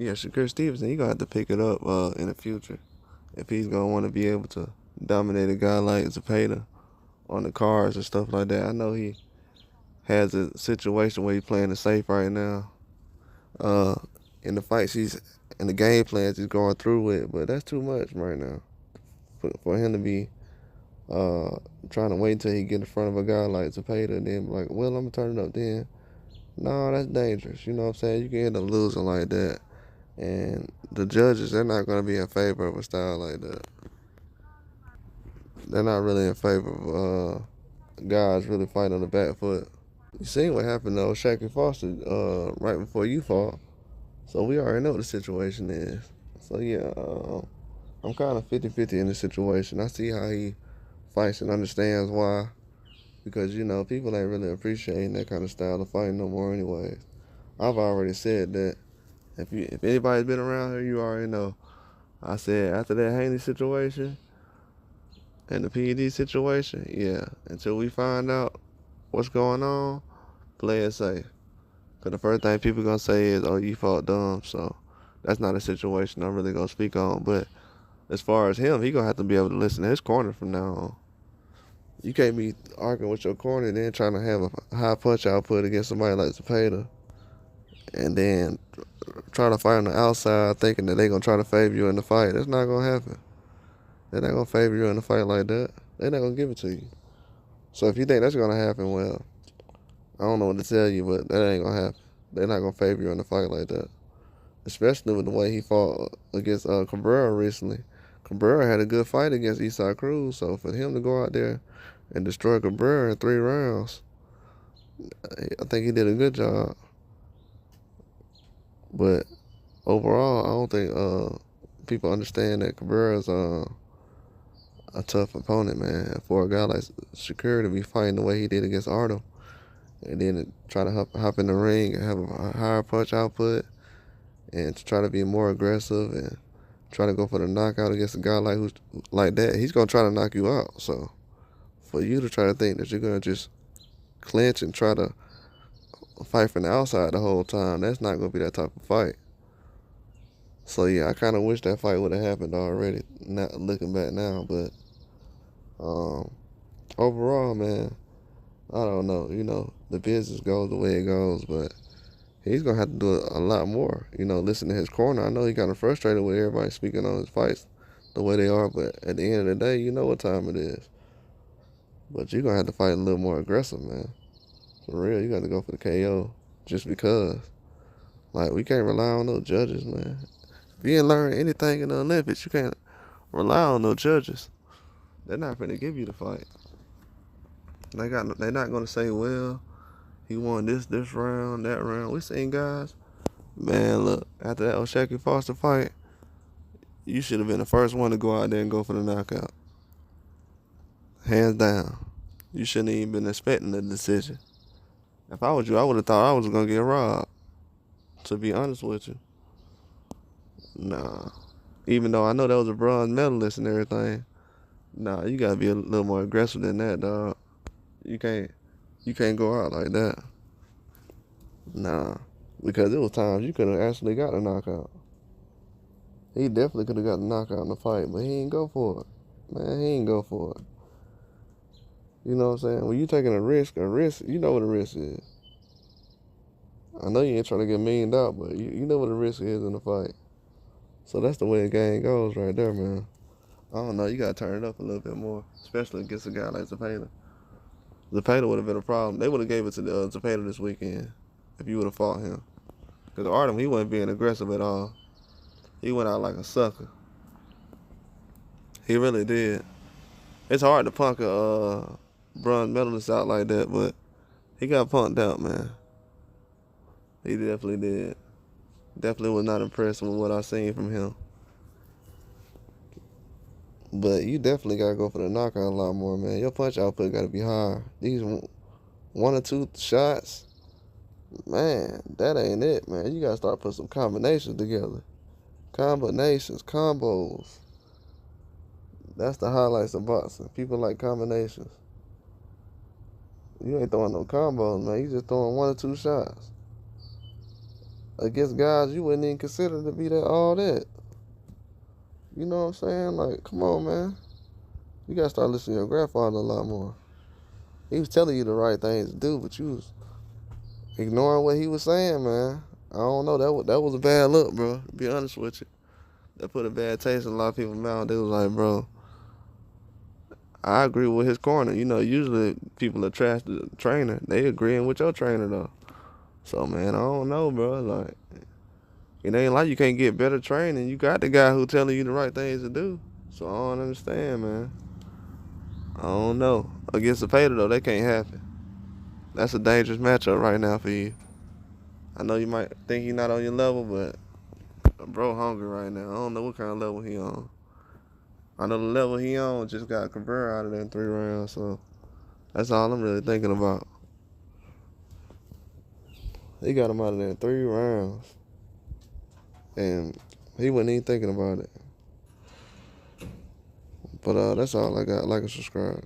yeah, Shakur Stevenson, he gonna have to pick it up in the future if he's gonna want to be able to dominate a guy like Zepeda on the cards and stuff like that. I know he has a situation where he's playing it safe right now. Uh, in the fights he's in the game plans he's going through with, but that's too much right now for him to be uh trying to wait until he get in front of a guy like Zepeda and then be like, well, I'm gonna turn it up then. No, that's dangerous. You know what I'm saying? You can end up losing like that. And the judges, they're not going to be in favor of a style like that. They're not really in favor of guys really fighting on the back foot. You seen what happened though, Shakur Foster, right before you fought. So we already know what the situation is. So yeah, I'm kind of 50-50 in this situation. I see how he fights and understands why. Because, you know, people ain't really appreciating that kind of style of fighting no more anyways. I've already said that. If anybody's been around here, you already know. I said after that Haney situation and the PED situation, yeah, until we find out what's going on, play it safe. Because the first thing people going to say is, oh, you fought dumb. So that's not a situation I'm really going to speak on. But as far as him, he going to have to be able to listen to his corner from now on. You can't be arguing with your corner and then trying to have a high punch output against somebody like Zepeda and then try to fight on the outside thinking that they're going to try to favor you in the fight. That's not going to happen. They're not going to favor you in a fight like that. They're not going to give it to you. So if you think that's going to happen, well, I don't know what to tell you, but that ain't going to happen. They're not going to favor you in a fight like that. Especially with the way he fought against Cabrera recently. Cabrera had a good fight against Eastside Cruz, so for him to go out there and destroy Cabrera in 3 rounds, I think he did a good job. But overall, I don't think people understand that Cabrera's a tough opponent, man. For a guy like Shakur to be fighting the way he did against Artem, and then to try to hop in the ring and have a higher punch output, and to try to be more aggressive and try to go for the knockout against a guy like that, he's gonna try to knock you out. So for you to try to think that you're gonna just clinch and try to fight from the outside the whole time, that's not gonna be that type of fight. So yeah, I kind of wish that fight would have happened already. Not looking back now, but overall, man, I don't know. You know, the business goes the way it goes, but he's gonna have to do a lot more. You know, listen to his corner. I know he kind of frustrated with everybody speaking on his fights the way they are, but at the end of the day, you know what time it is. But you're gonna have to fight a little more aggressive, man. For real, you got to go for the KO just because. Like, we can't rely on those judges, man. If you ain't learn anything in the Olympics, you can't rely on those judges. They're not going to give you the fight. They're not going to say, well, he won this round, that round. We seen guys, man, look, after that Shakur Foster fight, you should have been the first one to go out there and go for the knockout. Hands down. You shouldn't even been expecting the decision. If I was you, I would have thought I was going to get robbed. To be honest with you. Nah. Even though I know that was a bronze medalist and everything. Nah, you gotta be a little more aggressive than that, dog. You can't go out like that. Nah. Because it was times you could have actually got a knockout. He definitely could have got a knockout in the fight, but he ain't go for it. Man, he ain't go for it. You know what I'm saying? When you taking a risk, you know what a risk is. I know you ain't trying to get million out, but you know what the risk is in the fight. So that's the way the game goes right there, man. I don't know. You got to turn it up a little bit more, especially against a guy like Zepeda. Zepeda would have been a problem. They would have gave it to Zepeda this weekend if you would have fought him. Because Artem, he wasn't being aggressive at all. He went out like a sucker. He really did. It's hard to punk a bronze medalist out like that, but he got punked out, man. He definitely did. Definitely was not impressed with what I seen from him. But you definitely got to go for the knockout a lot more, man. Your punch output got to be higher. These 1 or 2 shots, man, that ain't it, man. You got to start putting some combinations together. Combinations, combos. That's the highlights of boxing. People like combinations. You ain't throwing no combos, man. You just throwing 1 or 2 shots. against guys you wouldn't even consider to be that all that. You know what I'm saying? Like, come on, man. You gotta start listening to your grandfather a lot more. He was telling you the right things to do, but you was ignoring what he was saying, man. I don't know. That was a bad look, bro. To be honest with you, that put a bad taste in a lot of people's mouth. They was like, bro, I agree with his corner. You know, usually people are trash to the trainer. They agreeing with your trainer though. So man, I don't know, bro. Like, it ain't like you can't get better training. You got the guy who telling you the right things to do. So I don't understand, man. I don't know. Against Zepeda though, that can't happen. That's a dangerous matchup right now for you. I know you might think he's not on your level, but bro hungry right now. I don't know what kind of level he on. I know the level he on just got Cabrera out of there in 3 rounds, so that's all I'm really thinking about. He got him out of there in 3 rounds, and he wasn't even thinking about it. But that's all I got. Like and subscribe.